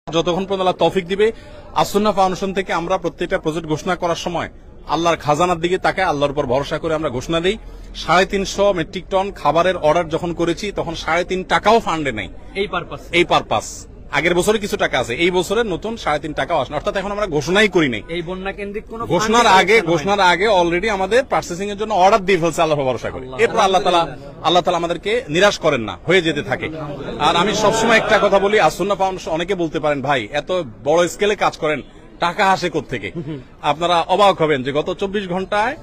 যতক্ষণ পর্যন্ত আল্লাহ তৌফিক দিবে। আসুন্নাহ ফাউন্ডেশন থেকে আমরা প্রত্যেকটা প্রজেক্ট ঘোষণা করার সময় আল্লাহর খাজানার দিকে তাকায়, আল্লাহর উপর ভরসা করে আমরা ঘোষণা দিই। 350 মেট্রিক টন খাবারের অর্ডার যখন করেছি তখন 3.5 টাকাও ফান্ডে নাই এই পারপাস। আগের বছরে কিছু টাকা আছে, এই বছরে নতুন 3.5 টাকাও আসে, অর্থাৎ এখন আমরা ঘোষণাই করি নাই। এই বন্যা কেন্দ্রিক কোন ঘোষণার আগে অলরেডি আমাদের প্রসেসিং এর জন্য অর্ডার দিয়ে ফেলছে, আল্লাহ ভরসা করি। এরপর আল্লাহ তাআলা আমাদেরকে নিরাশ করেন না, হয়ে যেতে থাকে। আর আমি সবসময় একটা কথা বলি, আসুন্নাহ ফাউন্ডেশন, অনেকে বলতে পারেন ভাই এত বড় স্কেলে কাজ করেন, টাকা আসে কোত্থেকে? আপনারা অবাক হবেন যে গত 24 ঘন্টায়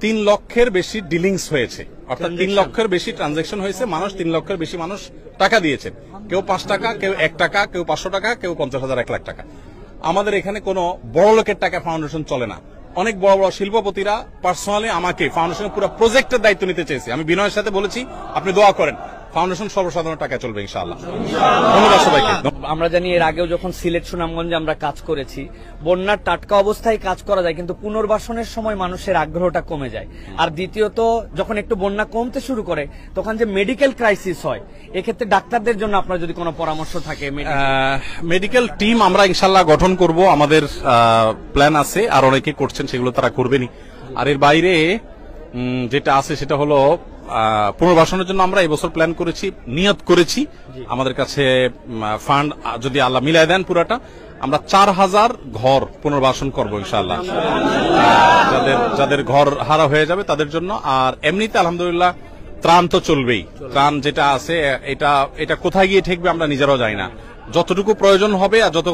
3 লক্ষের বেশি ডিলিংস হয়েছে, অর্থাৎ 3 লক্ষের বেশি ট্রানজাকশন হয়েছে। 3 লক্ষের বেশি মানুষ টাকা দিয়েছেন, কেউ 5 টাকা, কেউ 1 টাকা, কেউ 500 টাকা, কেউ 50,000, 1 লাখ টাকা। আমাদের এখানে কোনো বড় লোকের টাকা ফাউন্ডেশন চলে না। অনেক বড় বড় শিল্পপতিরা পার্সোনালি আমাকে ফাউন্ডেশনের পুরো প্রজেক্টের দায়িত্ব নিতে চেয়েছে। আমি বিনয়ের সাথে বলেছি আপনি দোয়া করেন, ফাউন্ডেশন সর্বসাধারণ টাকা চলবে ইনশাআল্লাহ। ধন্যবাদ সবাইকে। আমরা জানি এর আগেও যখন সিলেট সুনামগঞ্জে আমরা কাজ করেছি, বন্যার টাটকা অবস্থায় কাজ করা যায়, কিন্তু পুনর্বাসনের সময় মানুষের আগ্রহটা কমে যায়। আর দ্বিতীয়ত যখন একটু বন্যা কমতে শুরু করে তখন যে মেডিকেল ক্রাইসিস হয়, এক্ষেত্রে ডাক্তারদের জন্য আপনার যদি কোনো পরামর্শ থাকে। মেডিকেল টিম আমরা ইনশাআল্লাহ গঠন করব, আমাদের প্ল্যান আছে, আর অনেকে করছেন, সেগুলো তারা করবেনই। আর এর বাইরে যেটা আছে সেটা হলো পুনর্বাসনের জন্য আমরা এবছর প্ল্যান করেছি, নিয়ত করেছি। আমাদের কাছে ফান্ড যদি আল্লাহ মিলাই দেন পুরাটা, আমরা 4000 ঘর পুনর্বাসন করবো ইনশাআল্লাহ, যাদের ঘর হারা হয়ে যাবে তাদের জন্য। আর এমনিতে আলহামদুলিল্লাহ ত্রাণ তো চলবেই। ত্রাণ যেটা আছে এটা কোথায় গিয়ে ঠেকবে আমরা নিজেরাও জানি না। যতটুকু প্রয়োজন হবে আর যত